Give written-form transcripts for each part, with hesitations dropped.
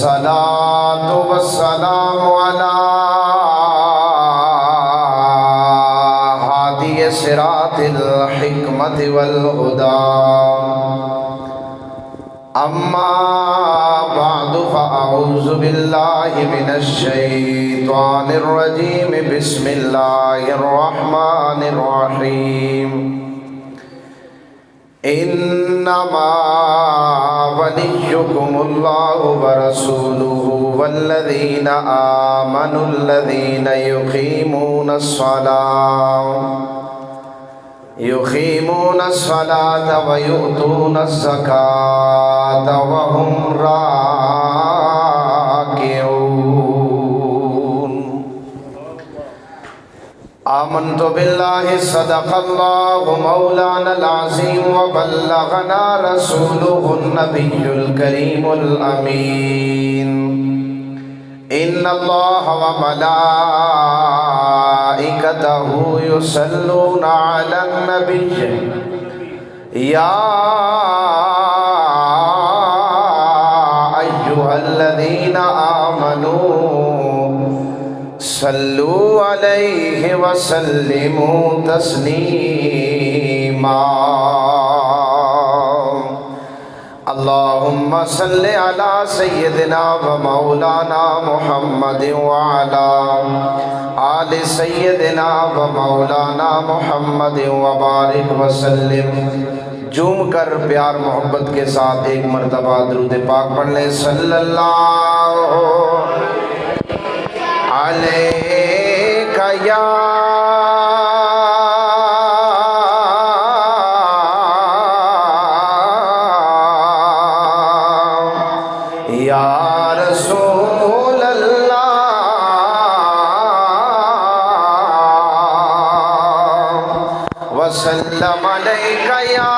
والصلاة والسلام على هادي صراط الحكمة والهدى أما بعد فأعوذ بالله من الشيطان الرجيم بسم الله الرحمن الرحيم إنما وليكم الله ورسوله والذين آمنوا الذين يقيمون الصلاة ويؤتون الزكاة وهم راكعون آمنت بالله صدق الله مولانا العظيم وبلغنا رسوله النبي الكريم الأمين إن الله وملائكته يصلون على النبي يا أيها الذين آمنوا صلوا عليه وسلموا تسليما اللهم صل على سيدنا ومولانا محمد وعلى آل سيدنا ومولانا محمد وبارک وسلم. جھوم کر پیار محبت کے ساتھ ایک مرتبہ درود پاک پڑھ لیں. صلی اللہ علیکہ یا رسول اللہ وسلم علیکہ یا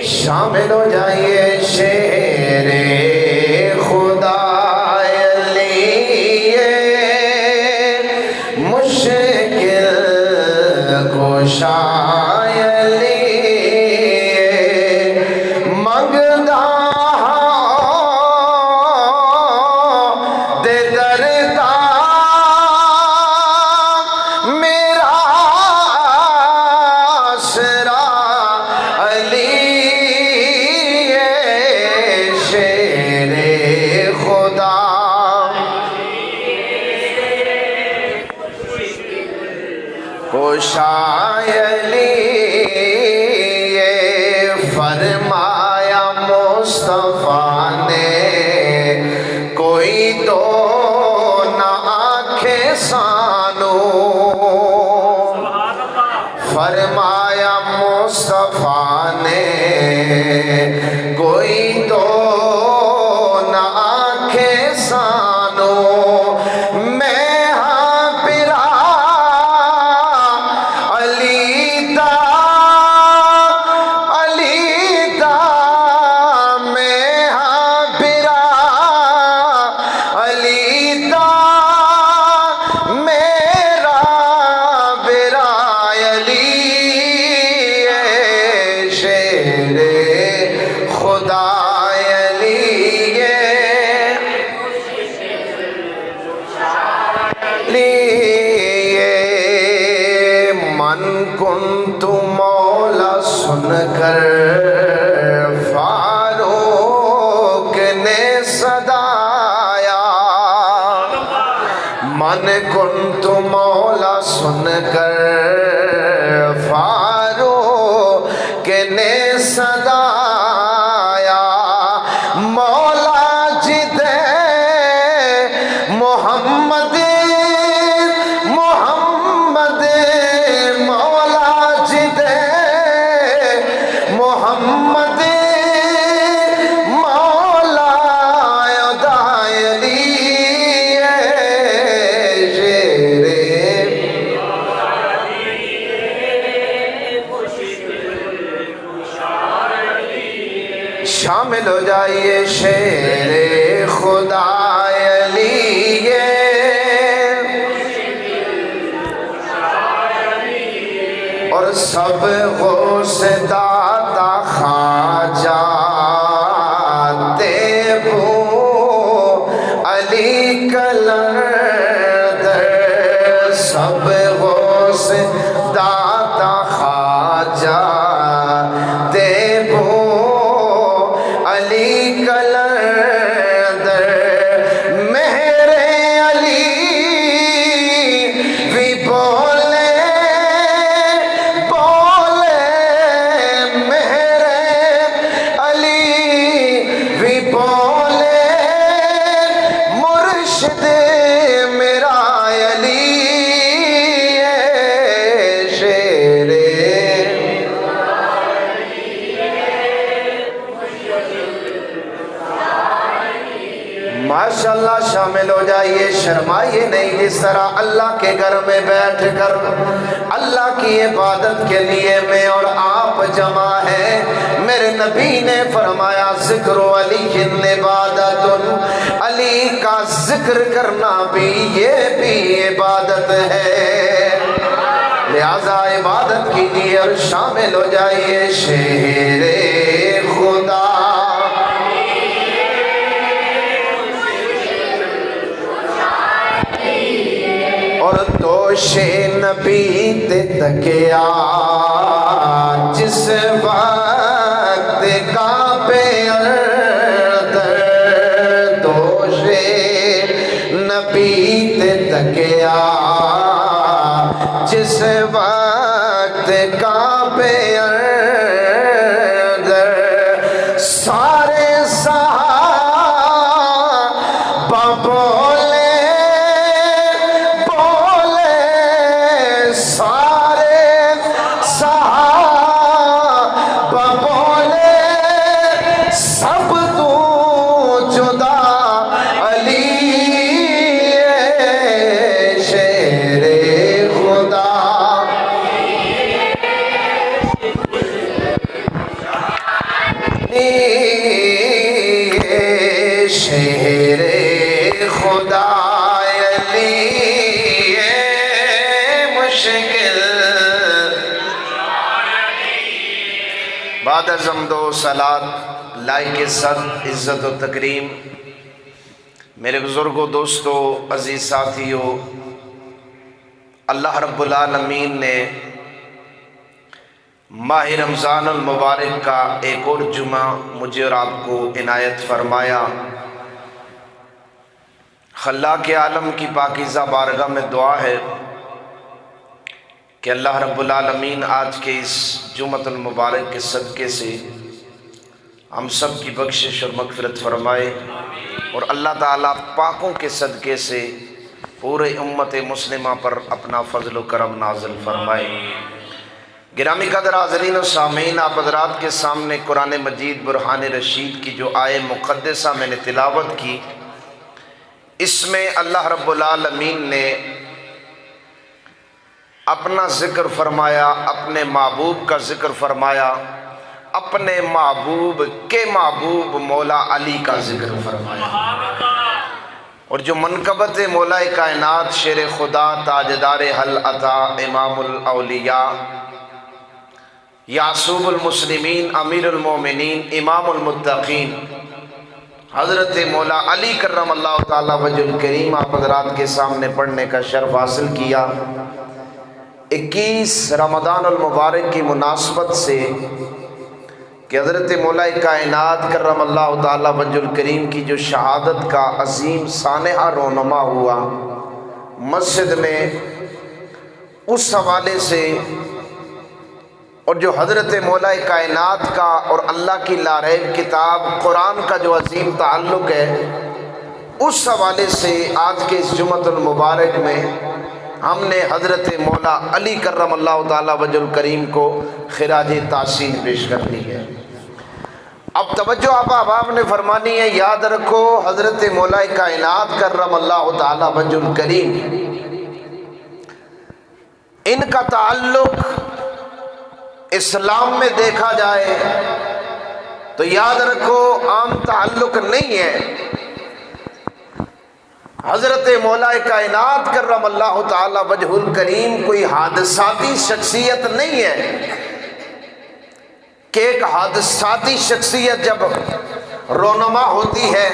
شامل ہو جائیے. شیر خدا لیے مشکل کشا لیے منگدا دے دردا میرا آسرا علی شاعلی فرمایا مصطفیٰ نے کوئی تو نہ آنکھیں سانو. فرمایا مصطفیٰ نے کوئی تو نہ آنکھیں سانو. من کنت مولا سن کر فاروق نے صدایا. من کنت مولا سن کر فاروق نے صدایا. مولا جد محمد محمد مولا شامل ہو جائیے شیر خدا علی اور سب غوث داتا خواجہ دیبو علی کلندر سب غوث داتا خواجہ دیبو علی کلندر مہر علی بھی بولے مہر علی بھی بولے مرشد میرا علی شیر ماشاءاللہ شامل ہو جائیے شرمائیے نہیں جس طرح اللہ کے گھر میں بیٹھ کر اللہ کی عبادت کے لیے میں اور آپ جمع ہیں میرے نبی نے فرمایا ذکر علی عبادت علی کا ذکر کرنا بھی یہ بھی عبادت ہے لہذا عبادت کیجیے اور شامل ہو جائیے شیر خدا اور دوش نبی تے تکیا جس وقت کعبے اندر دوش نبی تے تکیا جس وقت کعبے اندر سارے صحابہ بولے سارے صحابہ بولے سب تو جدا علی شیر خدا شیر خدا علی مشکل بعد از حمد و صلات لائق صد عزت و تکریم میرے بزرگوں دوستوں عزیز ساتھیوں اللہ رب العالمین نے ماہ رمضان المبارک کا ایک اور جمعہ مجھے اور آپ کو عنایت فرمایا خلاق عالم کی پاکیزہ بارگاہ میں دعا ہے کہ اللہ رب العالمین آج کے اس جمعۃ المبارک کے صدقے سے ہم سب کی بخشش اور مغفرت فرمائے اور اللہ تعالیٰ پاکوں کے صدقے سے پورے امت مسلمہ پر اپنا فضل و کرم نازل فرمائے گرامی قدر حاضرین و سامعین آپ حضرات کے سامنے قرآن مجید برہان رشید کی جو آیہ مقدسہ میں نے تلاوت کی اس میں اللہ رب العالمین نے اپنا ذکر فرمایا اپنے محبوب کا ذکر فرمایا اپنے محبوب کے محبوب مولا علی کا ذکر فرمایا اور جو منقبت مولا کائنات شیر خدا تاجدار حل عطا امام الاولیاء یعصوب المسلمین امیر المومنین امام المتقین حضرت مولا علی کرم اللہ تعالی وجہ الکریم آپ حضرات کے سامنے پڑھنے کا شرف حاصل کیا 21 رمضان المبارک کی مناسبت سے کہ حضرت مولا کائنات کرم اللہ تعالی وجہ الکریم کی جو شہادت کا عظیم سانحہ رونما ہوا مسجد میں اس حوالے سے اور جو حضرت مولا کائنات کا اور اللہ کی لاریب کتاب قرآن کا جو عظیم تعلق ہے اس حوالے سے آج کے اس جمعۃ المبارک میں ہم نے حضرت مولا علی کرم اللہ تعالی وجہ الکریم کو خراج تحسین پیش کرنی ہے۔ اب توجہ آپ نے فرمانی ہے، یاد رکھو حضرت مولا کائنات کرم اللہ تعالی وجہ الکریم ان کا تعلق اسلام میں دیکھا جائے تو یاد رکھو عام تعلق نہیں ہے، حضرت مولا کائنات کرم اللہ تعالی وجہ الکریم کوئی حادثاتی شخصیت نہیں ہے کہ ایک حادثاتی شخصیت جب رونما ہوتی ہے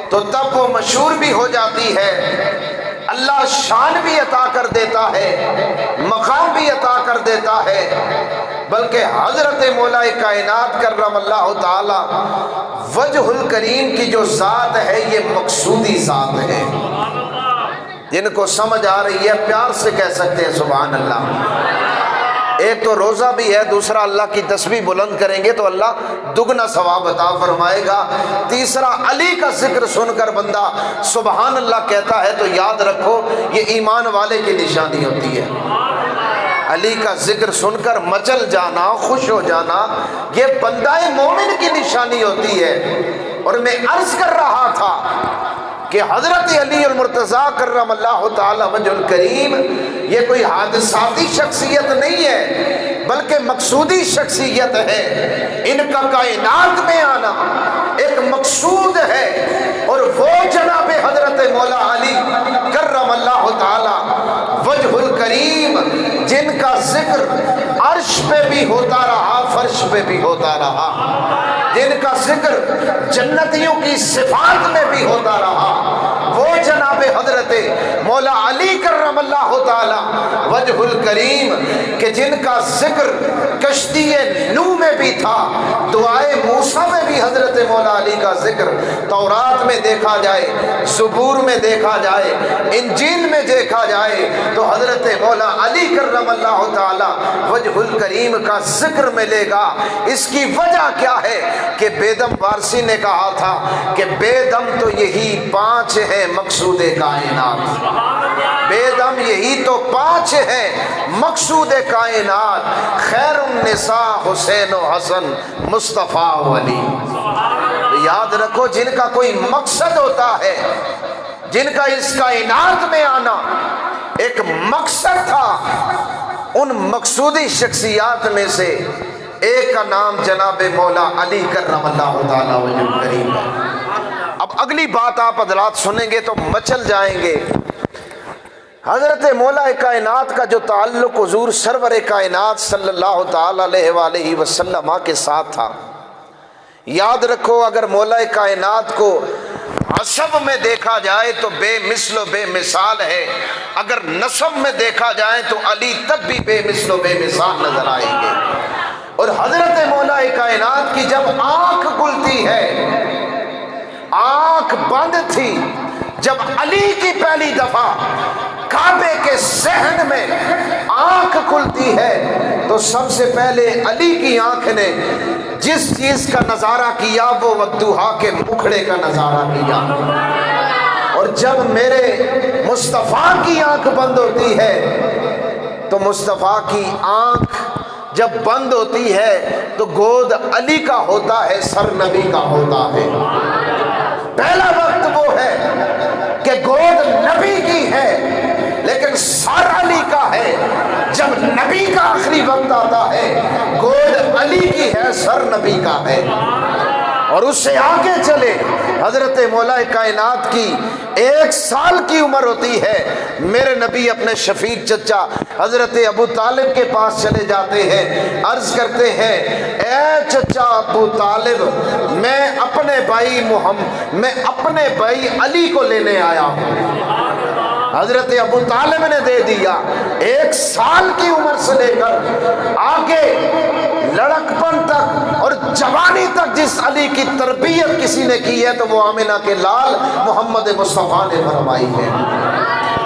تو تب وہ مشہور بھی ہو جاتی ہے، اللہ شان بھی عطا کر دیتا ہے، مقام بھی عطا کر دیتا ہے، بلکہ حضرت مولا کائنات کرم اللہ تعالی وجہ الکریم کی جو ذات ہے یہ مقصودی ذات ہے۔ جن کو سمجھ آ رہی ہے پیار سے کہہ سکتے ہیں سبحان اللہ۔ ایک تو روزہ بھی ہے، دوسرا اللہ کی تسبیح بلند کریں گے تو اللہ دگنا ثواب عطا فرمائے گا، تیسرا علی کا ذکر سن کر بندہ سبحان اللہ کہتا ہے تو یاد رکھو یہ ایمان والے کی نشانی ہوتی ہے۔ علی کا ذکر سن کر مچل جانا، خوش ہو جانا، یہ بندہ مومن کی نشانی ہوتی ہے۔ اور میں عرض کر رہا تھا کہ حضرت علی المرتضیٰ کرم اللہ تعالی وجہ الکریم یہ کوئی حادثاتی شخصیت نہیں ہے بلکہ مقصودی شخصیت ہے۔ ان کا کائنات میں آنا ایک مقصود ہے، اور وہ جناب حضرت مولا علی کرم اللہ تعالی وجہ الکریم جن کا ذکر عرش پہ بھی ہوتا رہا، فرش پہ بھی ہوتا رہا، جن کا ذکر جنتیوں کی صفات میں بھی ہوتا رہا، وہ جناب حضرت مولا علی کرم اللہ تعالی وجہ الکریم کہ جن کا ذکر کشتی نوح میں بھی تھا، دعائے موسیٰ میں بھی حضرت مولا علی کا ذکر تورات میں دیکھا جائے، زبور میں دیکھا جائے، انجیل میں دیکھا جائے تو حضرت مولا علی کرم اللہ تعالی وجہ الکریم کا ذکر ملے گا۔ اس کی وجہ کیا ہے کہ بیدم وارسی نے کہا تھا کہ بیدم تو یہی 5 ہیں مقصود کائنات، بیدم یہی تو 5 ہیں مقصود کائنات، خیر النساء حسین و حسن مصطفیٰ و علی۔ یاد رکھو جن کا کوئی مقصد ہوتا ہے، جن کا اس کائنات میں آنا ایک مقصد تھا، ان مقصودی شخصیات میں سے ایک کا نام جناب مولا علی کرم اللہ تعالی وجہ الکریم ہے۔ اب اگلی بات آپ حضرات سنیں گے تو مچل جائیں گے۔ حضرت مولا کائنات کا جو تعلق حضور سرور کائنات صلی اللہ تعالی علیہ وآلہ وسلم کے ساتھ تھا، یاد رکھو اگر مولا کائنات کو حسب میں دیکھا جائے تو بے مثل و بے مثال ہے، اگر نسب میں دیکھا جائے تو علی تب بھی بے مثل و بے مثال نظر آئیں گے۔ اور حضرت مولا کائنات کی جب آنکھ کھلتی ہے، آنکھ بند تھی، جب علی کی پہلی دفعہ کعبے کے صحن میں آنکھ کھلتی ہے تو سب سے پہلے علی کی آنکھ نے جس چیز کا نظارہ کیا وہ والضحیٰ کے مکھڑے کا نظارہ کیا۔ اور جب میرے مصطفیٰ کی آنکھ بند ہوتی ہے تو مصطفیٰ کی آنکھ جب بند ہوتی ہے تو گود علی کا ہوتا ہے، سر نبی کا ہوتا ہے۔ پہلا وقت وہ ہے کہ گود نبی کی ہے لیکن سر علی کا ہے، جب نبی کا آخری وقت آتا ہے گود علی کی ہے، سر نبی کا ہے۔ اور اس سے آگے چلے حضرت مولا کائنات کی 1 سال کی عمر ہوتی ہے، میرے نبی اپنے شفیق چچا حضرت ابو طالب کے پاس چلے جاتے ہیں، عرض کرتے ہیں اے چچا ابو طالب میں اپنے بھائی علی کو لینے آیا ہوں۔ حضرت ابو طالب نے دے دیا۔ 1 سال کی عمر سے لے کر آگے لڑکپن تک اور جوانی تک جس علی کی تربیت کسی نے کی ہے تو وہ آمنہ کے لال محمد مصطفیٰ نے فرمائی ہے۔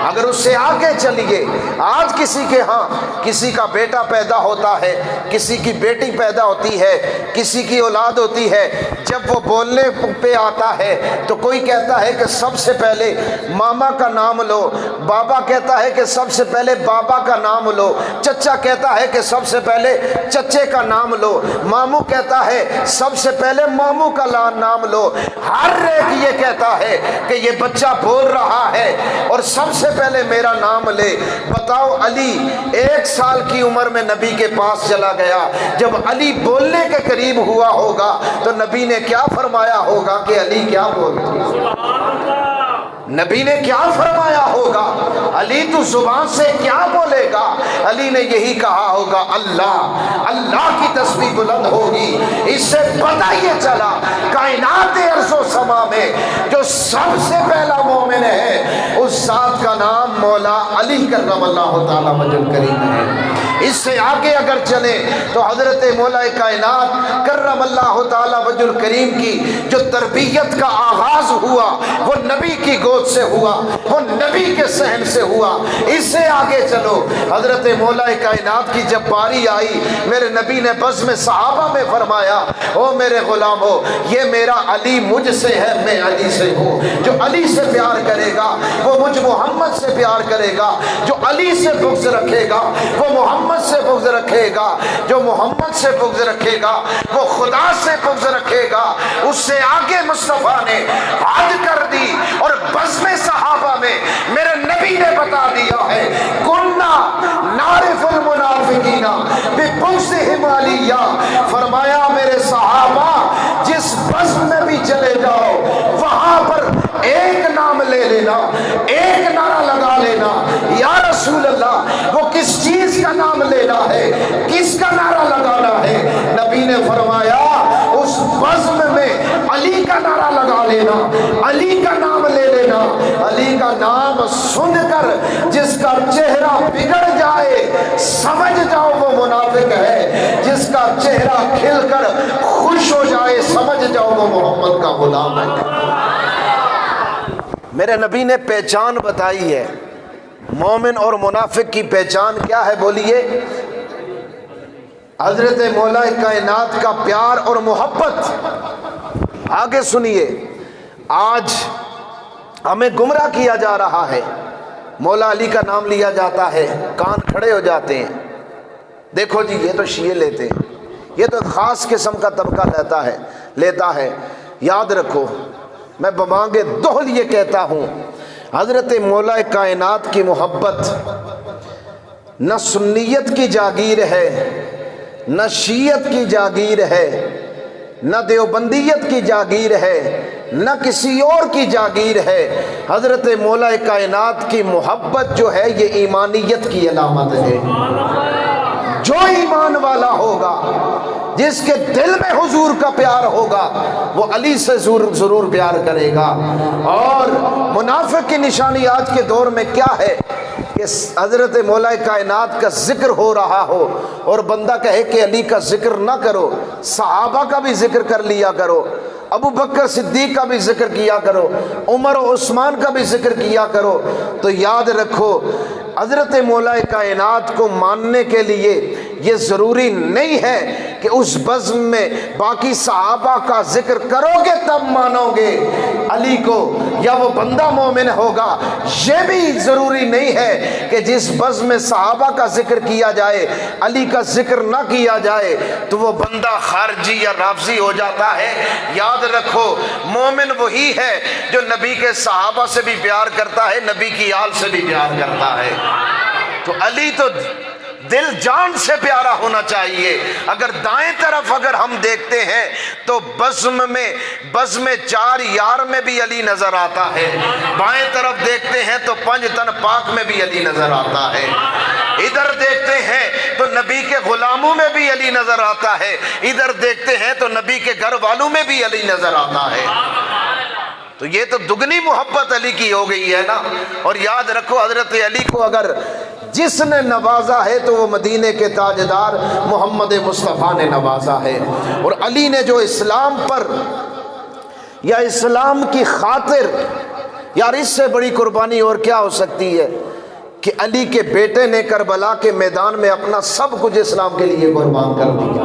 اگر اس سے آگے چلیے، آج کسی کے ہاں کسی کا بیٹا پیدا ہوتا ہے، کسی کی بیٹی پیدا ہوتی ہے، کسی کی اولاد ہوتی ہے، جب وہ بولنے پہ آتا ہے تو کوئی کہتا ہے کہ سب سے پہلے ماما کا نام لو، بابا کہتا ہے کہ سب سے پہلے بابا کا نام لو، چچا کہتا ہے کہ سب سے پہلے چچے کا نام لو، ماموں کہتا ہے سب سے پہلے ماموں کا نام لو۔ ہر ایک یہ کہتا ہے کہ یہ بچہ بول رہا ہے اور سب سے سے پہلے میرا نام لے۔ بتاؤ علی 1 سال کی عمر میں نبی کے پاس چلا گیا، جب علی بولنے کے قریب ہوا ہوگا تو نبی نے کیا فرمایا ہوگا کہ علی کیا بولتا؟ نبی نے کیا فرمایا ہوگا؟ علی تو زبان سے کیا بولے گا؟ علی نے یہی کہا ہوگا اللہ، اللہ کی تسبیح بلند ہوگی۔ اس سے پتہ یہ چلا کائنات ارض و سما میں جو سب سے پہلا مومن ہے اس ذات کا نام مولا علی کرم اللہ تعالی وجہ کریم ہے۔ اس سے آگے اگر چلے تو حضرت مولا کائنات کرم اللہ تعالی وجہ کریم کی جو تربیت کا آغاز ہوا وہ نبی کی گود سے ہوا، وہ نبی کے صحن سے ہوا۔ اس سے آگے چلو، حضرت مولا کائنات کی جب باری آئی میرے نبی نے بس میں صحابہ میں فرمایا او میرے غلامو، یہ میرا علی مجھ سے ہے، میں علی سے ہوں۔ جو علی سے پیار کرے گا وہ مجھ محمد سے پیار کرے گا، جو علی سے بغض رکھے گا وہ محمد سے بغض رکھے گا، جو محمد سے بغض رکھے گا وہ خدا سے بغض رکھے گا۔ اس سے آگے مصطفیٰ نے حد کر دی اور بزم صحابہ میں میرے نبی نے بتا دیا ہے کننا نعرف المنافقین ببغضہم علیہ، فرمایا میرے صحابہ جس بزم میں بھی چلے جاؤ وہاں پر ایک نام لے لینا، ایک نعرہ لگا لینا، یا رسول اللہ وہ کس چیز کا نام لینا ہے، کس کا نعرہ لگانا ہے؟ نبی نے فرمایا اس بزم میں علی کا نعرہ لگا لینا، علی کا نام لے لینا۔ علی کا نام سن کر جس کا چہرہ بگڑ جائے سمجھ جاؤ وہ منافق ہے، جس کا چہرہ کھل کر خوش ہو جائے سمجھ جاؤ وہ محمد کا غلام ہے۔ میرے نبی نے پہچان بتائی ہے، مومن اور منافق کی پہچان کیا ہے بولیے؟ حضرت مولا کائنات کا پیار اور محبت۔ آگے سنیے، آج ہمیں گمراہ کیا جا رہا ہے، مولا علی کا نام لیا جاتا ہے کان کھڑے ہو جاتے ہیں، دیکھو جی یہ تو شیعہ لیتے ہیں، یہ تو خاص قسم کا طبقہ لیتا ہے۔ یاد رکھو میں بمانگ دہل یہ کہتا ہوں، حضرت مولا کائنات کی محبت نہ سنیت کی جاگیر ہے، نہ شیعت کی جاگیر ہے، نہ دیوبندیت کی جاگیر ہے، نہ کسی اور کی جاگیر ہے۔ حضرت مولا کائنات کی محبت جو ہے یہ ایمانیت کی علامت ہے۔ جو ایمان والا ہوگا، جس کے دل میں حضور کا پیار ہوگا وہ علی سے ضرور پیار کرے گا۔ اور منافق کی نشانی آج کے دور میں کیا ہے کہ حضرت مولا کائنات کا ذکر ہو رہا ہو اور بندہ کہے کہ علی کا ذکر نہ کرو، صحابہ کا بھی ذکر کر لیا کرو، ابو بکر صدیق کا بھی ذکر کیا کرو، عمر و عثمان کا بھی ذکر کیا کرو۔ تو یاد رکھو حضرت مولا کائنات کو ماننے کے لیے یہ ضروری نہیں ہے کہ اس بزم میں باقی صحابہ کا ذکر کرو گے تب مانو گے علی کو، یا وہ بندہ مومن ہوگا۔ یہ بھی ضروری نہیں ہے کہ جس بزم میں صحابہ کا ذکر کیا جائے علی کا ذکر نہ کیا جائے تو وہ بندہ خارجی یا رافضی ہو جاتا ہے۔ یاد رکھو مومن وہی ہے جو نبی کے صحابہ سے بھی پیار کرتا ہے، نبی کی آل سے بھی پیار کرتا ہے۔ تو علی تو دل جان سے پیارا ہونا چاہیے۔ اگر دائیں طرف اگر ہم دیکھتے ہیں تو بزم 4 یار میں بھی علی نظر آتا ہے، بائیں طرف دیکھتے ہیں تو 5 تن پاک میں بھی علی نظر آتا ہے، ادھر دیکھتے ہیں تو نبی کے غلاموں میں بھی علی نظر آتا ہے، ادھر دیکھتے ہیں تو نبی کے گھر والوں میں بھی علی نظر آتا ہے۔ تو یہ تو دگنی محبت علی کی ہو گئی ہے نا۔ اور یاد رکھو حضرت علی کو اگر جس نے نوازا ہے تو وہ مدینے کے تاجدار محمد مصطفیٰ نے نوازا ہے۔ اور علی نے جو اسلام پر یا اسلام کی خاطر، یار اس سے بڑی قربانی اور کیا ہو سکتی ہے کہ علی کے بیٹے نے کربلا کے میدان میں اپنا سب کچھ اسلام کے لیے قربان کر دیا۔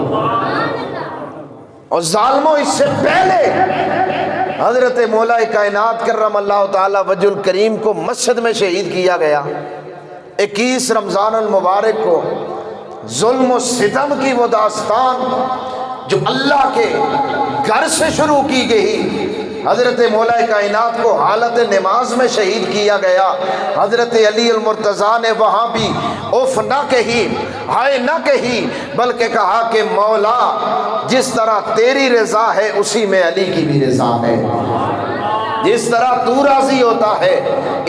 اور ظالموں اس سے پہلے حضرت مولا کائنات کرم اللہ تعالی وجہ الکریم کو مسجد میں شہید کیا گیا۔ 21 رمضان المبارک کو ظلم و ستم کی وہ داستان جو اللہ کے گھر سے شروع کی گئی حضرت مولا کائنات کو حالت نماز میں شہید کیا گیا، حضرت علی المرتضیٰ نے وہاں بھی اف نہ کہی، ہائے نہ کہی، بلکہ کہا کہ مولا جس طرح تیری رضا ہے اسی میں علی کی بھی رضا ہے، جس طرح تو راضی ہوتا ہے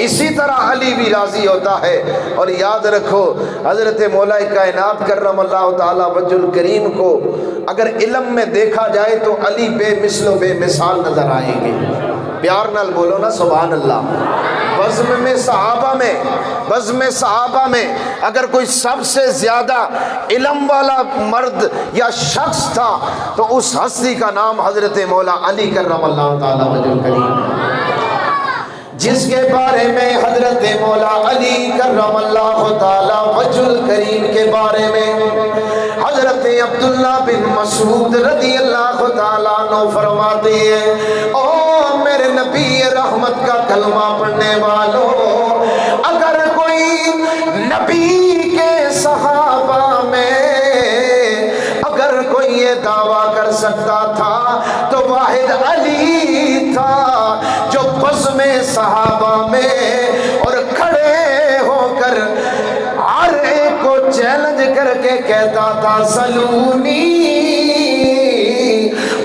اسی طرح علی بھی راضی ہوتا ہے۔ اور یاد رکھو حضرت مولا کائنات کرم اللہ تعالی وجہ الکریم کو اگر علم میں دیکھا جائے تو علی بے مثل و بے مثال نظر آئیں گے۔ پیار نال بولو نا سبحان اللہ۔ بزم صحابہ میں اگر کوئی سب سے زیادہ علم والا مرد یا شخص تھا تو اس ہستی کا نام حضرت مولا علی کرم اللہ تعالی وجہ الکریم، جس کے بارے میں حضرت مولا علی کرم اللہ تعالی وجہ الکریم کے بارے میں حضرت عبداللہ بن مسعود رضی اللہ تعالیٰ عنہ فرماتے ہیں، او میرے نبی رحمت کا کلمہ پڑھنے والوں، اگر کوئی نبی کے صحابہ میں اگر کوئی یہ دعویٰ کر سکتا تھا تو واحد علی تھا، جو بزم صحابہ میں اور کھڑے ہو کر ہر ایک کو چیلنج کر کے کہتا تھا سلونی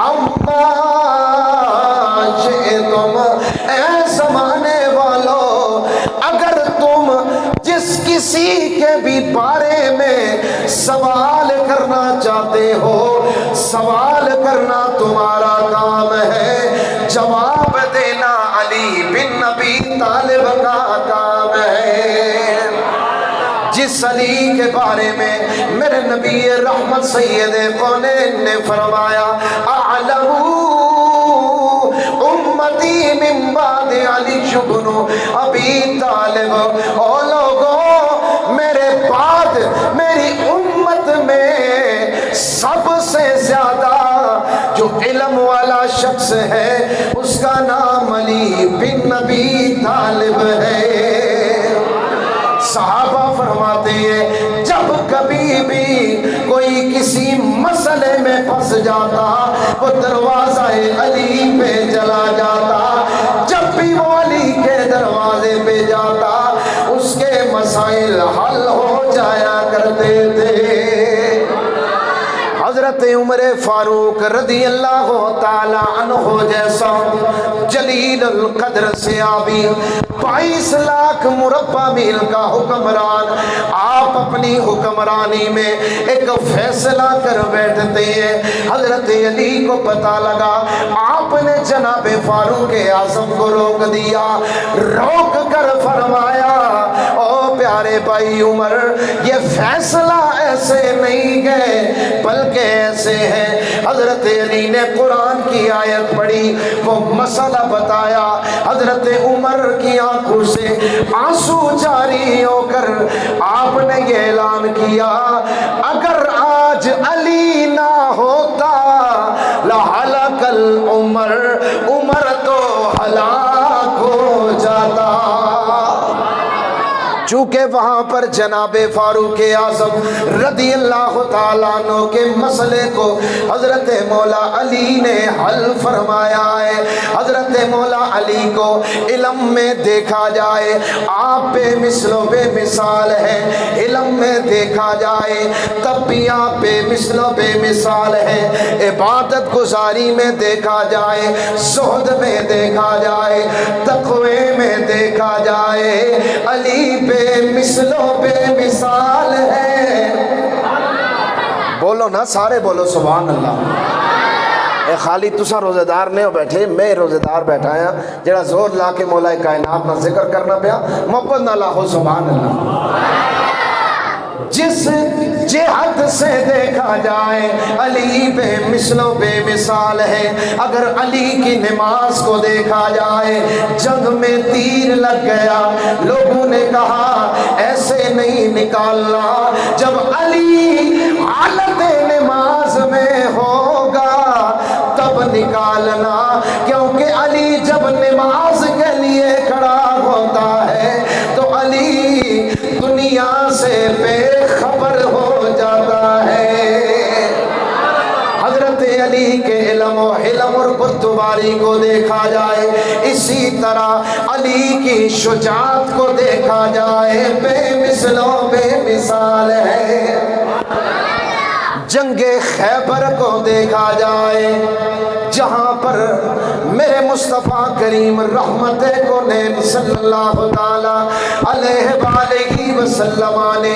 اما شئتم، اے زمانے والو اگر تم جس کسی کے بھی بارے میں سوال کرنا چاہتے ہو، سوال کرنا تمہارا کام ہے، جواب دینا علی بن ابی طالب کا کام ہے۔ جس علی کے بارے میں میرے نبی رحمت سید کونین نے فرمایا اعلموا امتی من بعد علی بن ابی طالب، او لوگوں میرے بعد میری امت میں سب سے زیادہ جو علم والا شخص ہے اس کا نام علی بن ابی طالب ہے۔ صحابہ فرماتے ہیں جب کبھی بھی کوئی کسی مسئلے میں پھنس جاتا وہ دروازہ علی پہ چلا جاتا، جب بھی وہ علی کے دروازے پہ جاتا اس کے مسائل حل ہو جایا کرتے تھے۔ حضرت عمر فاروق رضی اللہ تعالی عنہ جیسا جلیل القدر صحابی 22 لاکھ مربع میل کا حکمران، آپ اپنی حکمرانی میں ایک فیصلہ کر بیٹھتے ہیں۔ حضرت علی کو پتہ لگا، آپ نے جناب فاروق اعظم کو روک دیا، روک کر فرمایا او پیارے بھائی عمر، یہ فیصلہ ایسے نہیں ہے بلکہ ایسے ہے۔ حضرت علی نے قرآن کی آیت پڑھی، وہ مسئلہ بتایا، حضرت عمر کی آنکھوں سے آنسو جاری ہو کر آپ نے یہ اعلان کیا اگر آج علی نہ ہوتا لہلک العمر، عمر تو ہلاک ہو جاتا۔ چونکہ وہاں پر جناب فاروق اعظم رضی اللہ تعالیٰ عنہ کے مسئلے کو حضرت مولا علی نے حل فرمایا ہے۔ حضرت مولا علی کو علم میں دیکھا جائے آپ بے مثل و بے مثال ہیں، علم میں دیکھا جائے تب بھی آپ بے مثل و بے مثال ہیں، عبادت گزاری میں دیکھا جائے، زہد میں دیکھا جائے، تقوی میں دیکھا جائے، علی بے مثل و بے مثال ہے۔ بولو نا سارے بولو سبحان اللہ۔ اے خالی تسا روزے دار نہیں ہو بیٹھے، میں روزے دار بیٹھا ہاں جڑا زور لا کے مولا کائنات نہ ذکر کرنا پیا، محبت نہ لاہو سبحان اللہ۔ جس جہت سے دیکھا جائے علی بے مثل و بے مثال ہے۔ اگر علی کی نماز کو دیکھا جائے، جنگ میں تیر لگ گیا، لوگوں نے کہا ایسے نہیں نکالنا، جب علی حالت نماز میں ہوگا تب نکالنا، کیونکہ علی جب نماز کے لیے کھڑا ہوتا ہے تو علی دنیا سے بے خبر ہو جاتا ہے۔ حضرت علی کے علم و حلم اور بردباری کو دیکھا جائے، اسی طرح علی کی شجاعت کو دیکھا جائے، بے مثل و بے مثال ہے۔ جنگ خیبر کو دیکھا جائے، جہاں پر میرے مصطفیٰ کریم رحمت کونین صلی اللہ تعالیٰ علیہ وآلہ وسلم نے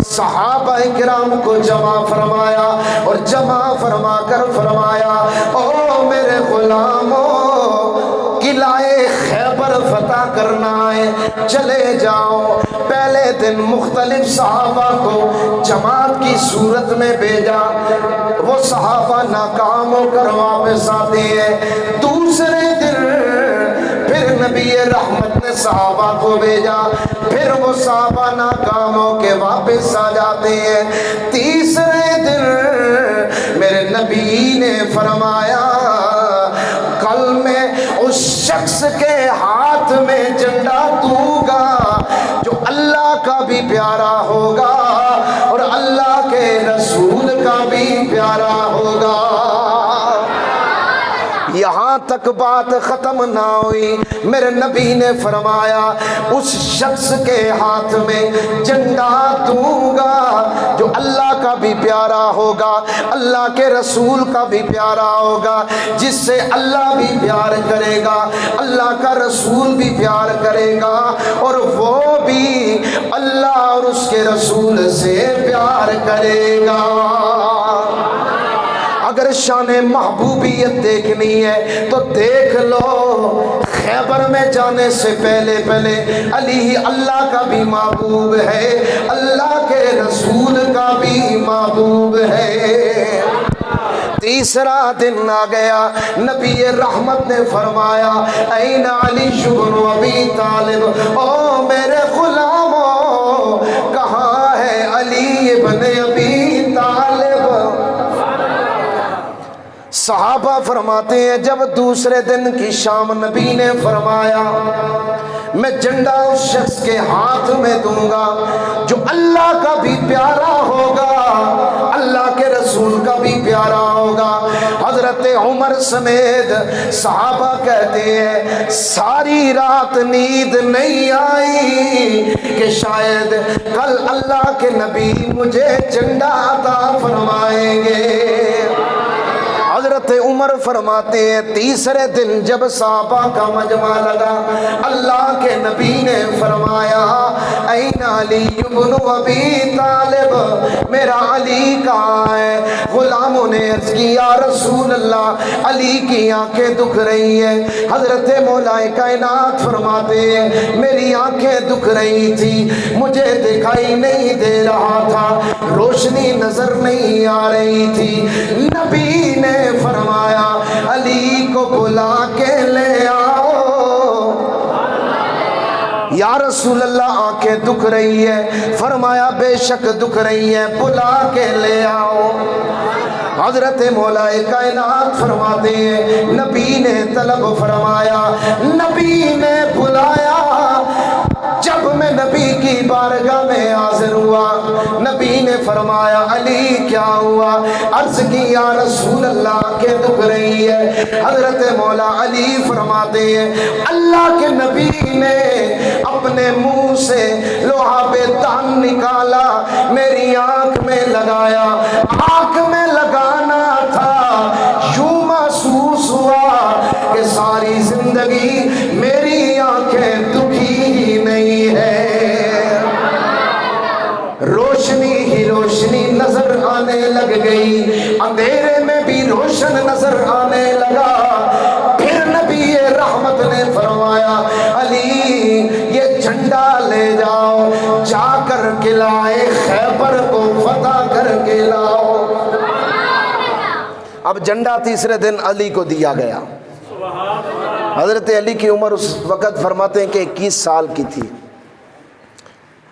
صحابہ کرام کو جمع فرمایا، اور جمع فرما کر فرمایا، او میرے غلاموں، قلعہ خیبر فتح کرنا ہے، چلے جاؤ۔ پہلے دن مختلف صحابہ کو جماعت کی صورت میں بھیجا، وہ صحابہ ناکام ہو کر واپس آتے ہیں۔ دوسرے دن پھر نبی رحمت نے صحابہ کو بھیجا، پھر وہ صحابہ ناکام ہو کے واپس آ جاتے ہیں۔ تیسرے دن میرے نبی نے فرمایا، کل میں اس شخص کے ہاتھ میں جھنڈا دوں گا جو اللہ کا بھی پیارا ہوگا اور اللہ کے رسول کا بھی پیارا ہوگا۔ یہاں تک بات ختم نہ ہوئی، میرے نبی نے فرمایا اس شخص کے ہاتھ میں جھنڈا دوں گا جو اللہ کا بھی پیارا ہوگا، اللہ کے رسول کا بھی پیارا ہوگا، جس سے اللہ بھی پیار کرے گا، اللہ کا رسول بھی پیار کرے گا، اور وہ بھی اللہ اور اس کے رسول سے پیار کرے گا۔ اگر شان محبوبیت دیکھنی ہے تو دیکھ لو، خیبر میں جانے سے پہلے علی اللہ کا بھی محبوب ہے، اللہ کے رسول کا بھی محبوب ہے۔ تیسرا دن آ گیا، نبی رحمت نے فرمایا، این علی بن ابی طالب، او میرے غلاموں، کہاں ہے علی ابن ابی طالب؟ صحابہ فرماتے ہیں جب دوسرے دن کی شام نبی نے فرمایا میں جھنڈا اس شخص کے ہاتھ میں دوں گا جو اللہ کا بھی پیارا ہوگا، اللہ کے رسول کا بھی پیارا ہوگا۔ حضرت عمر سمیت صحابہ کہتے ہیں ساری رات نیند نہیں آئی کہ شاید کل اللہ کے نبی مجھے جھنڈا عطا فرمائیں گے۔ حضرت عمر فرماتے ہیں تیسرے دن جب صحابہ کا مجمع لگا، اللہ کے نبی نے فرمایا این علی بن ابی طالب، میرا علی کہاں ہے؟ غلاموں نے عرض کی یا رسول اللہ علی کی آنکھیں دکھ رہی ہیں۔ حضرت مولا کائنات فرماتے ہیں میری آنکھیں دکھ رہی تھی، مجھے دکھائی نہیں دے رہا تھا، روشنی نظر نہیں آ رہی تھی۔ نبی نے فرمایا علی کو بلا کے لے آؤ۔ یا رسول اللہ آنکھیں دکھ رہی ہے، فرمایا بے شک دکھ رہی ہے، بلا کے لے آؤ۔ حضرت مولا کائنات فرماتے ہیں نبی نے طلب فرمایا، نبی نے بلایا۔ جب میں نبی کی بارگاہ میں حاضر ہوا، نبی نے فرمایا علی کیا ہوا؟ عرض کی یا رسول اللہ کہ دکھ رہی ہے۔ حضرت مولا علی فرماتے ہیں اللہ کے نبی نے اپنے منہ سے لعاب دہن نکالا، میری آنکھ میں لگایا، آنکھ میں لگانا تھا، یوں محسوس ہوا کہ ساری زندگی میری آنکھیں دکھی ہی نہیں ہے، روشنی ہی روشنی نظر آنے لگ گئی، اندھیرے میں بھی روشن نظر آنے لگا۔ پھر نبی رحمت نے فرمایا علی یہ جھنڈا لے جاؤ، جا کر قلعہ خیبر کو فتح کر کے لاؤ۔ اب جھنڈا تیسرے دن علی کو دیا گیا۔ حضرت علی کی عمر اس وقت فرماتے ہیں کہ 21 سال کی تھی۔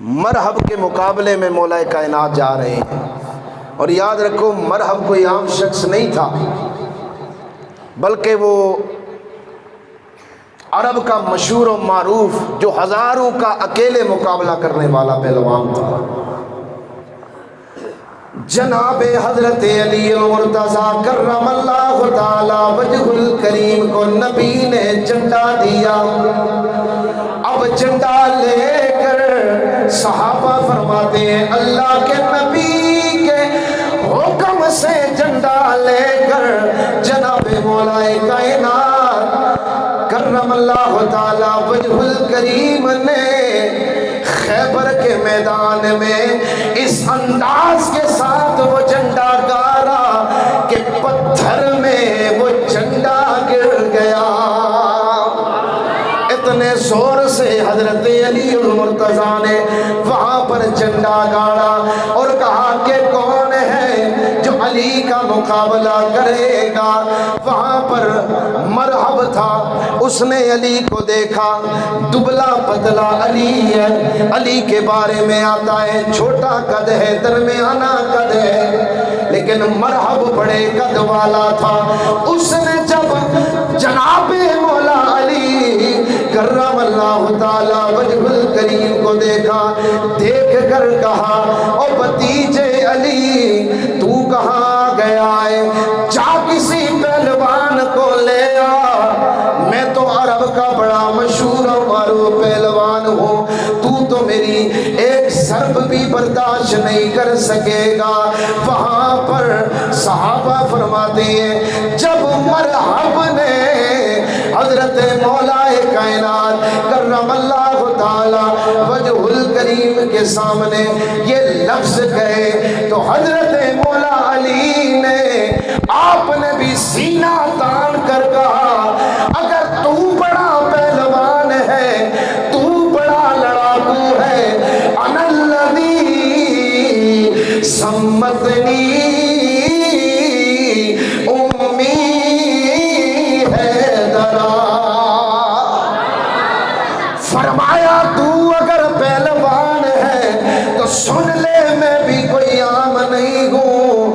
مرحب کے مقابلے میں مولا کائنات جا رہے ہیں، اور یاد رکھو مرحب کوئی عام شخص نہیں تھا، بلکہ وہ عرب کا مشہور و معروف جو ہزاروں کا اکیلے مقابلہ کرنے والا پہلوان تھا۔ جناب حضرت علی المرتضیٰ کرم اللہ تعالی وجہ الکریم کو نبی نے جھنڈا دیا. اب جھنڈا لے کر صحابہ فرماتے ہیں اللہ کے نبی کے حکم سے جھنڈا لے کر جناب مولا کائنات کرم اللہ تعالی وجہ الکریم نے خیبر کے میدان میں اس انداز کے ساتھ وہ جھنڈا گاڑا کہ پتھر میں وہ جھنڈا گر گیا. اتنے زور سے حضرت علی المرتضیٰ نے وہاں پر جھنڈا گاڑا اور کہا کہ کون ہے جو علی کا مقابلہ کرے گا. وہاں پر مرحب تھا, اس نے علی کو دیکھا, دبلا پتلا علی ہے, علی کے بارے میں آتا ہے چھوٹا قد ہے, درمیانہ قد ہے, لیکن مرحب بڑے قد والا تھا. اس نے جب جناب مولا علی کرم اللہ تعالی وجہ الکریم کو دیکھا, دیکھ کر کہا او بھتیجے علی تو کہاں گیا ہے, جا کسی پہلوان کو لے آ, میں تو عرب کا بڑا مشہور و معروف پہلوان ہوں, تو میری ایک ضرب بھی برداشت نہیں کر سکے گا. وہاں پر صحابہ فرماتے ہیں جب مرحب نے حضرت مولا کائنات کرم اللہ تعالی وجہ الکریم کے سامنے یہ لفظ کہے تو حضرت مولا علی نے آپ نے بھی سینہ تان کر کہا اگر تو بڑا پہلوان ہے, تو بڑا لڑاکو ہے, انا الذی سمتنی فرمایا تو اگر پہلوان ہے تو سن لے میں بھی کوئی عام نہیں ہوں,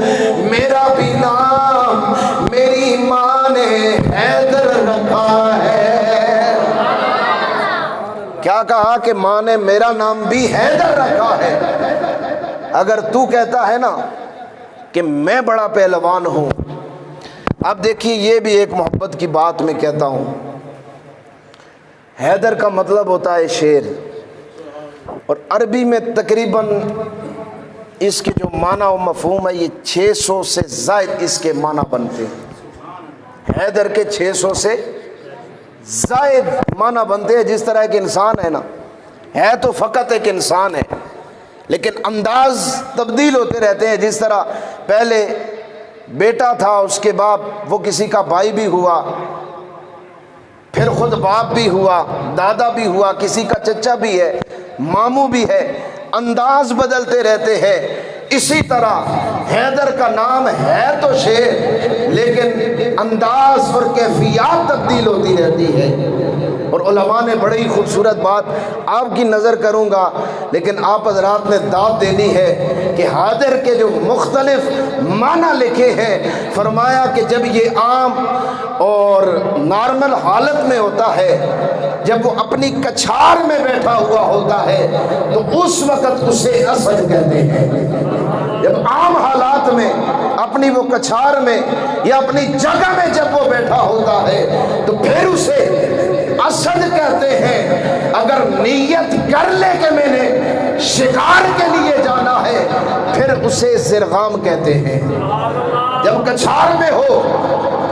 میرا بھی نام میری ماں نے حیدر رکھا ہے. کیا کہا کہ ماں نے میرا نام بھی حیدر رکھا ہے. اگر تو کہتا ہے نا کہ میں بڑا پہلوان ہوں, اب دیکھیے یہ بھی ایک محبت کی بات میں کہتا ہوں, حیدر کا مطلب ہوتا ہے شیر, اور عربی میں تقریباً اس کے جو معنی و مفہوم ہے یہ 600 سے زائد اس کے معنی بنتے ہیں. حیدر کے 600 سے زائد معنی بنتے ہیں. جس طرح ایک انسان ہے نا, ہے تو فقط ایک انسان ہے لیکن انداز تبدیل ہوتے رہتے ہیں. جس طرح پہلے بیٹا تھا, اس کے بعد وہ کسی کا بھائی بھی ہوا, پھر خود باپ بھی ہوا, دادا بھی ہوا, کسی کا چچا بھی ہے, ماموں بھی ہے, انداز بدلتے رہتے ہیں. اسی طرح حیدر کا نام ہے تو شیر لیکن انداز اور کیفیات تبدیل ہوتی رہتی ہے. اور علماء نے بڑی خوبصورت بات آپ کی نظر کروں گا لیکن آپ حضرات نے داد دینی ہے کہ حیدر کے جو مختلف معنی لکھے ہیں, فرمایا کہ جب یہ عام اور نارمل حالت میں ہوتا ہے, جب وہ اپنی کچھار میں بیٹھا ہوا ہوتا ہے تو اس وقت اسے اسد کہتے ہیں. جب عام حالات میں اپنی وہ کچھار میں یا اپنی جگہ میں جب وہ بیٹھا ہوتا ہے تو پھر اسے اسد کہتے ہیں. اگر نیت کر لے کہ میں نے شکار کے لیے جانا ہے پھر اسے زرغام کہتے ہیں. جب کچھار میں ہو,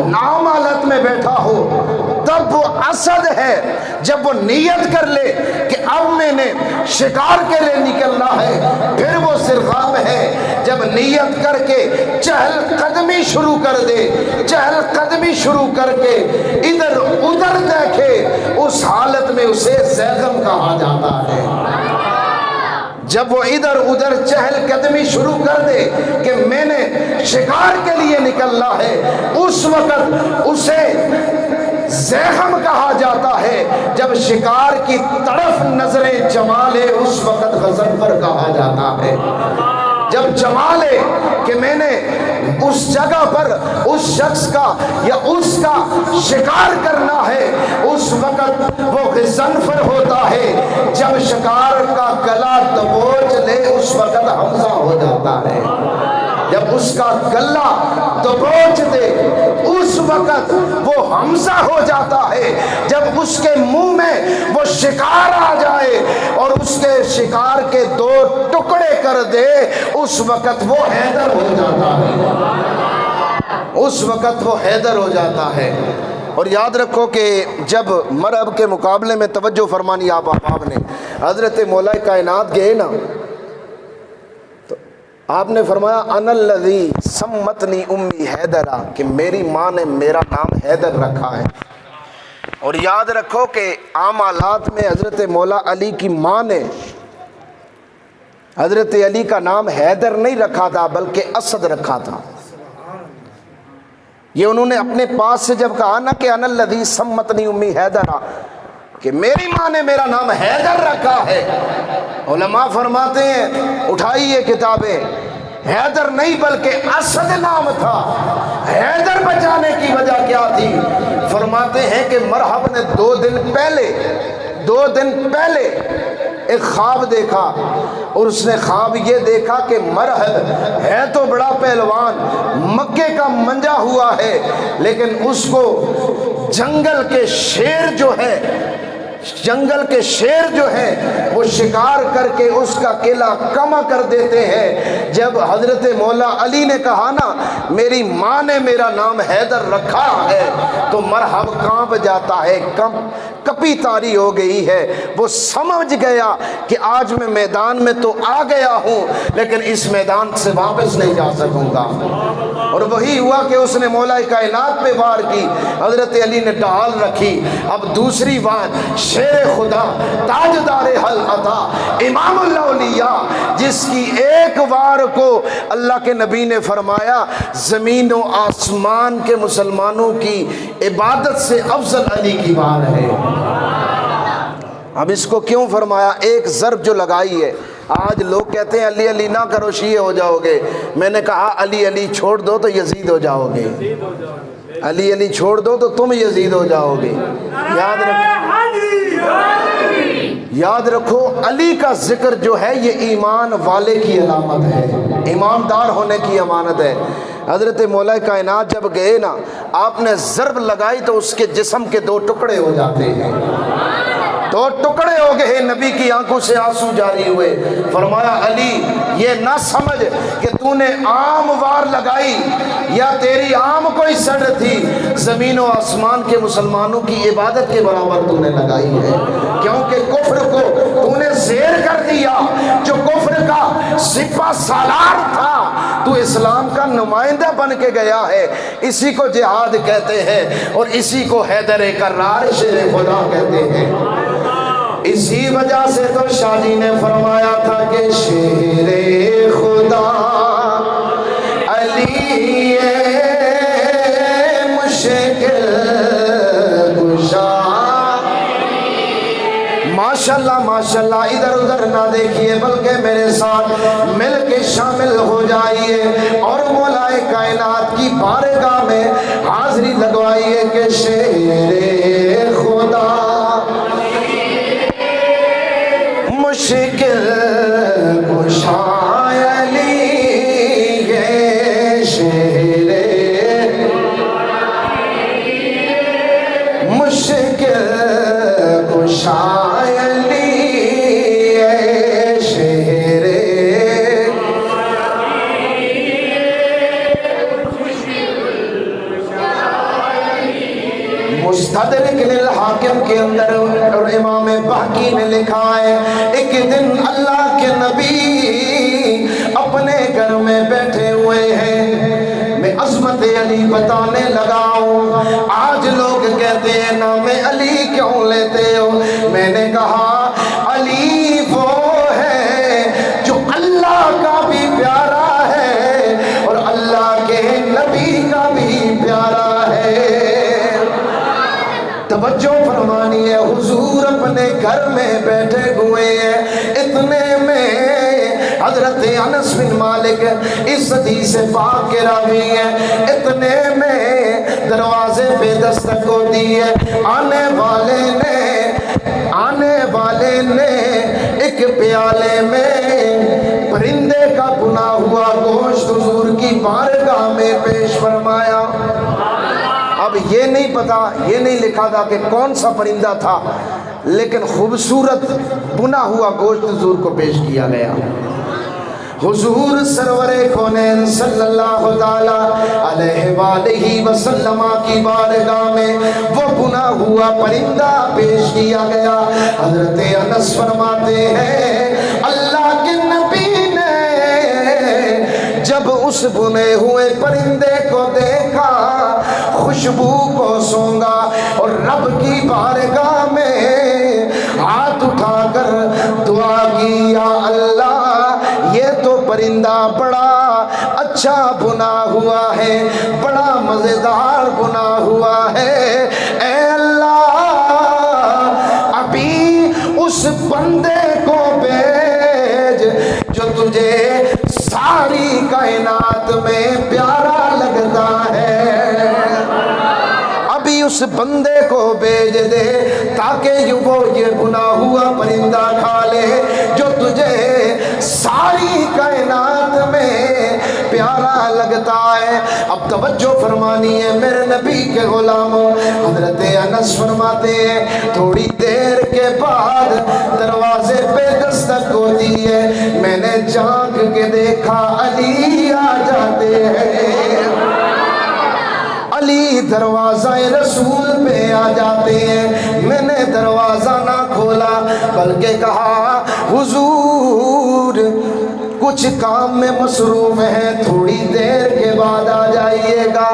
نام حالت میں بیٹھا ہو تب وہ اسد ہے. جب وہ نیت کر لے کہ اب میں نے شکار کے لیے نکلنا ہے پھر وہ زرغام ہے. جب نیت کر کے چہل قدمی شروع کر دے, چہل قدمی شروع کر کے ادھر ادھر دیکھے, اس حالت میں اسے زیغم کہا جاتا ہے. جب وہ ادھر ادھر چہل قدمی شروع کر دے کہ میں نے شکار کے لیے نکلنا ہے, اس وقت اسے زیغم کہا جاتا ہے. جب شکار کی طرف نظریں جمالے اس وقت غضنفر کہا جاتا ہے. جب جمالے کہ میں نے اس جگہ پر اس شخص کا یا اس کا شکار کرنا ہے اس وقت وہ غضنفر ہوتا ہے. جب شکار کا گلا دبوچ لے اس وقت حمزہ ہو جاتا ہے. جب اس کا گلہ دبوچ دے اس وقت وہ حمزہ ہو جاتا ہے، جب اس کے منہ میں وہ شکار آ جائے اور اس کے شکار کے 2 ٹکڑے کر دے اس وقت وہ حیدر ہو جاتا ہے، اس وقت وہ حیدر ہو جاتا ہے۔ اور یاد رکھو کہ جب مرحب کے مقابلے میں توجہ فرمانی آپ احباب نے حضرت مولا کائنات گئے نا تو آپ نے فرمایا انا الذی سمتنی امی حیدرہ، کہ میری ماں نے میرا نام حیدر رکھا ہے۔ اور یاد رکھو کہ عام حالات میں حضرت مولا علی کی ماں نے حضرت علی کا نام حیدر نہیں رکھا تھا بلکہ اسد رکھا تھا۔ یہ انہوں نے اپنے پاس سے جب کہا نا کہ انا الذی سمتنی امی حیدرہ، کہ میری ماں نے میرا نام حیدر رکھا ہے، علماء فرماتے ہیں اٹھائیے کتابیں، حیدر نہیں بلکہ اسد نام تھا۔ حیدر بچانے کی وجہ کیا تھی؟ فرماتے ہیں کہ مرحب نے 2 دن پہلے ایک خواب دیکھا، اور اس نے خواب یہ دیکھا کہ مرحب ہے تو بڑا پہلوان، مکے کا منجا ہوا ہے، لیکن اس کو جنگل کے شیر جو ہے وہ شکار کر کے اس کا قلعہ کما کر دیتے ہیں۔ جب حضرت مولا علی نے کہا نا میری ماں نے میرا نام حیدر رکھا ہے تو مرحب کانپ جاتا ہے، کپی طاری ہو گئی ہے۔ وہ سمجھ گیا کہ آج میں میدان میں تو آ گیا ہوں لیکن اس میدان سے واپس نہیں جا سکوں گا۔ اور وہی ہوا کہ اس نے مولا کائنات پہ وار کی، حضرت علی نے ڈھال رکھی۔ اب دوسری وار شیر خدا تاجدار حل عطا امام الاولیاء، جس کی ایک وار کو اللہ کے نبی نے فرمایا زمین و آسمان کے مسلمانوں کی عبادت سے افضل علی کی وار ہے۔ اب اس کو کیوں فرمایا؟ ایک ضرب جو لگائی ہے۔ آج لوگ کہتے ہیں علی علی نہ کرو شیعہ ہو جاؤ گے، میں نے کہا علی علی چھوڑ دو تو یزید ہو جاؤ گے، علی علی چھوڑ دو تو تم یزید ہو جاؤ گے۔ یاد رکھو علی کا ذکر جو ہے یہ ایمان والے کی علامت ہے، ایماندار ہونے کی امانت ہے۔ حضرت مولا کائنات جب گئے نا آپ نے ضرب لگائی تو اس کے جسم کے 2 ٹکڑے ہو جاتے ہیں، 2 ٹکڑے ہو گئے، نبی کی آنکھوں سے آنسو جاری ہوئے۔ فرمایا علی یہ نہ سمجھ کہ تو نے عام وار لگائی یا تیری عام کوئی سڑ تھی، زمین و آسمان کے مسلمانوں کی عبادت کے برابر تو نے لگائی ہے، کیونکہ کفر کو تو نے زیر کر دیا، جو کفر کا سپہ سالار تھا تو اسلام کا نمائندہ بن کے گیا ہے۔ اسی کو جہاد کہتے ہیں اور اسی کو حیدر کرار شیر خدا کہتے ہیں۔ اسی وجہ سے تو شاہ جی نے فرمایا تھا کہ شیر خدا علی مشکل کشا۔ ماشاءاللہ ماشاءاللہ، ادھر ادھر نہ دیکھیے بلکہ میرے ساتھ مل کے شامل ہو جائیے اور مولا کائنات کی بارگاہ میں حاضری لگوائیے کہ شیر خدا مشکل کشا علی شیر مشکل کشا علی شیر مستدرک للحاکم کے اندر اور امام بہقی نے لکھا ہے ایک دن اللہ کے نبی اپنے گھر میں بیٹھے ہوئے ہیں، میں عظمت علی بتانے لگا ہوں۔ آج لوگ کہتے ہیں نام علی کیوں لیتے ہو؟ میں نے کہا علی وہ ہے جو اللہ کا بھی پیارا ہے اور اللہ کے نبی کا بھی پیارا ہے۔ توجہ فرمانی ہے، حضور اپنے گھر میں بیٹھے ہوئے ہیں، اتنے میں حضرت انس بن مالک اس حدیث پاک کے راوی ہیں، اتنے میں دروازے پہ دستک ہوتی ہے، آنے والے نے ایک پیالے میں پرندے کا بنا ہوا گوشت حضور کی بارگاہ میں پیش فرمایا۔ اب یہ نہیں پتا، یہ نہیں لکھا تھا کہ کون سا پرندہ تھا، لیکن خوبصورت بنا ہوا گوشت حضور کو پیش کیا گیا۔ حضور سرور کونین صلی اللہ تعالی علیہ وآلہ وسلم کی بارگاہ میں وہ بنا ہوا پرندہ پیش کیا گیا۔ حضرت انس فرماتے ہیں اللہ کے نبی نے جب اس بنے ہوئے پرندے کو دیکھا، خوشبو کو سونگا اور رب کی بارگاہ میں ہاتھ اٹھا کر دعا کی، یا اللہ یہ تو پرندہ بڑا اچھا بنا ہوا ہے، بڑا مزیدار بنا ہوا ہے، اے اللہ ابھی اس بندے کو بھیج جو تجھے ساری کائنات میں پیارا لگتا ہے، ابھی اس بندے کو بھیج دے تاکہ وہ یہ بنا ہوا پرندہ کھا لے جو تجھے ساری کائنات میں پیارا لگتا ہے۔ اب توجہ فرمانی ہے میرے نبی کے غلاموں، حضرت انس فرماتے ہیں تھوڑی دیر کے بعد دروازے پہ دستک ہوتی ہے، میں نے جھانک کے دیکھا علی آ جاتے ہیں، علی دروازہ رسول پہ آ جاتے ہیں۔ میں نے دروازہ نہ کھولا بلکہ کہا حضور کچھ کام میں مصروف ہیں، تھوڑی دیر کے بعد آ جائیے گا۔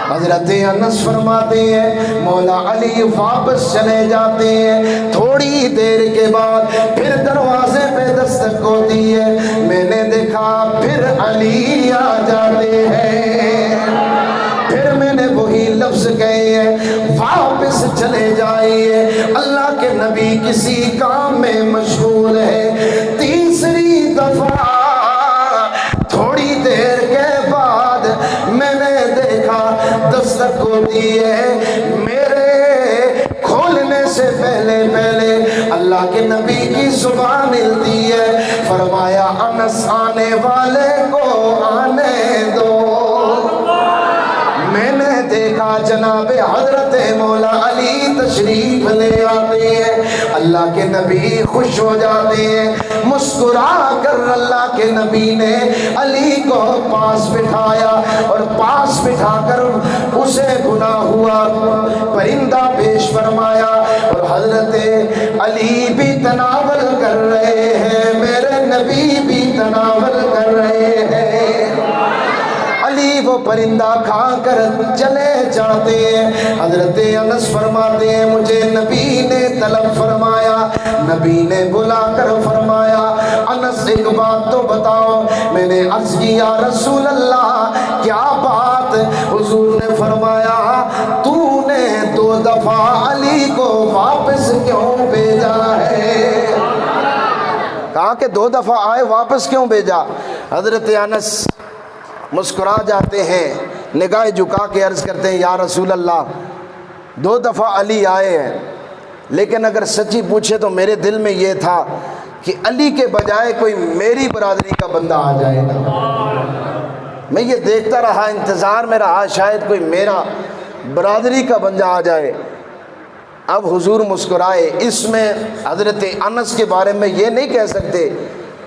حضرت انس فرماتے ہیں مولا علی واپس چلے جاتے ہیں، تھوڑی دیر کے بعد پھر دروازے پہ دستک ہوتی ہے، میں نے دیکھا پھر علی آ جاتے ہیں، پھر میں نے وہی لفظ کہے ہیں واپس چلے جائیے، اللہ کے نبی کسی کام میں مشغول ہے۔ تیسری دفعہ تھوڑی دیر کے بعد میں نے دیکھا دستک ہوتی ہے، میرے کھولنے سے پہلے اللہ کے نبی کی زبان ہلتی ہے، فرمایا انس آنے والے کو آنے دو۔ میں نے دیکھا جناب حضرت مولا علی تشریف لے آتے ہیں، اللہ کے نبی خوش ہو جاتے ہیں، مسکرا کر اللہ کے نبی نے علی کو پاس بٹھایا اور پاس بٹھا کر اسے بنا ہوا پرندہ پیش فرمایا، اور حضرت علی بھی تناول کر رہے ہیں، میرے نبی بھی تناول کر رہے ہیں۔ علی وہ پرندہ کھا کر چلے جاتے ہیں۔ حضرت انس فرماتے ہیں مجھے نبی نے طلب فرمایا، نبی نے بلا کر فرمایا انس ایک بات تو بتاؤ۔ میں نے عرض کی یا رسول اللہ کیا بات؟ حضور نے فرمایا تو نے 2 دفعہ علی کو واپس کیوں بھیجا ہے؟ کہا کہ 2 دفعہ آئے واپس کیوں بھیجا؟ حضرت انس مسکرا جاتے ہیں، نگاہ جھکا کے عرض کرتے ہیں یا رسول اللہ 2 دفعہ علی آئے ہیں، لیکن اگر سچی پوچھے تو میرے دل میں یہ تھا کہ علی کے بجائے کوئی میری برادری کا بندہ آ جائے گا۔ میں یہ دیکھتا رہا، انتظار میں رہا شاید کوئی میرا برادری کا بندہ آ جائے۔ اب حضور مسکرائے۔ اس میں حضرت انس کے بارے میں یہ نہیں کہہ سکتے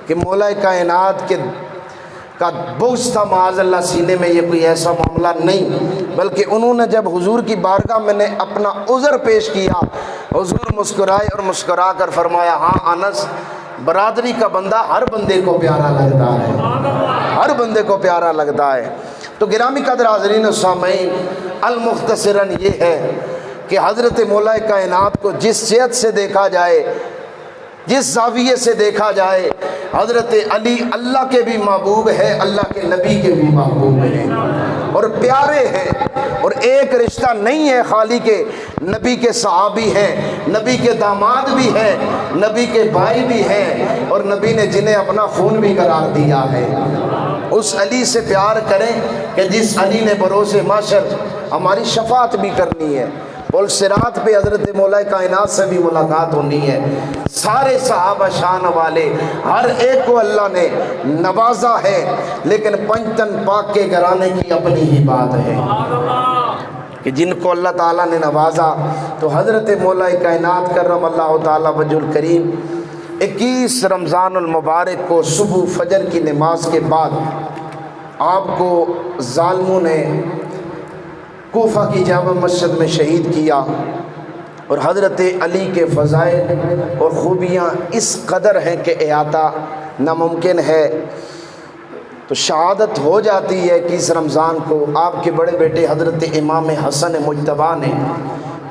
کہ مولا کائنات کے کا بغض تھا معاذ اللہ سینے میں، یہ کوئی ایسا معاملہ نہیں، بلکہ انہوں نے جب حضور کی بارگاہ میں نے اپنا عذر پیش کیا، حضور مسکرائے اور مسکرا کر فرمایا ہاں انس، برادری کا بندہ ہر بندے کو پیارا لگتا ہے، ہر بندے کو پیارا لگتا ہے۔ تو گرامی قدر حاضرین و سامعین، المختصراً یہ ہے کہ حضرت مولا کائنات کو جس جہت سے دیکھا جائے، جس زاویے سے دیکھا جائے، حضرت علی اللہ کے بھی محبوب ہے، اللہ کے نبی کے بھی محبوب ہیں اور پیارے ہیں، اور ایک رشتہ نہیں ہے خالی کے نبی کے صحابی ہیں، نبی کے داماد بھی ہیں، نبی کے بھائی بھی ہیں، اور نبی نے جنہیں اپنا خون بھی قرار دیا ہے۔ اس علی سے پیار کریں کہ جس علی نے بروز محشر ہماری شفاعت بھی کرنی ہے۔ بول صراط پہ حضرت مولا کائنات سے بھی ملاقات ہونی ہے۔ سارے صحابہ شان والے ہر ایک کو اللہ نے نوازا ہے، لیکن پنجتن پاک کے گھرانے کی اپنی ہی بات ہے کہ جن کو اللہ تعالیٰ نے نوازا۔ تو حضرت مولا کائنات کرم اللہ تعالیٰ وجہ الکریم 21 رمضان المبارک کو صبح فجر کی نماز کے بعد آپ کو ظالموں نے کوفہ کی جامع مسجد میں شہید کیا، اور حضرت علی کے فضائل اور خوبیاں اس قدر ہیں کہ احاطہ ناممکن ہے۔ تو شہادت ہو جاتی ہے 21 رمضان کو آپ کے بڑے بیٹے حضرت امام حسن مجتبیٰ نے،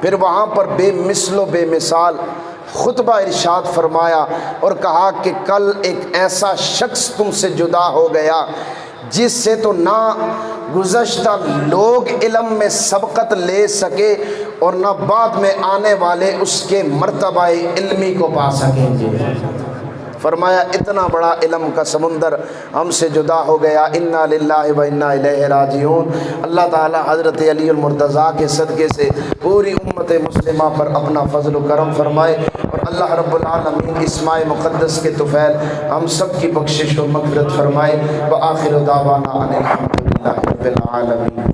پھر وہاں پر بے مثل و بے مثال خطبہ ارشاد فرمایا اور کہا کہ کل ایک ایسا شخص تم سے جدا ہو گیا جس سے تو نہ گزشتہ لوگ علم میں سبقت لے سکے اور نہ بعد میں آنے والے اس کے مرتبہ علمی کو پا سکیں گے۔ فرمایا اتنا بڑا علم کا سمندر ہم سے جدا ہو گیا، انا للہ و انا الیہ راجعون۔ اللہ تعالی حضرت علی المرتضیٰ کے صدقے سے پوری امت مسلمہ پر اپنا فضل و کرم فرمائے، اور اللہ رب العالمین اسماء مقدس کے طفیل ہم سب کی بخشش و مغفرت فرمائے۔ وآخر دعوانا ان الحمد للہ رب العالمین۔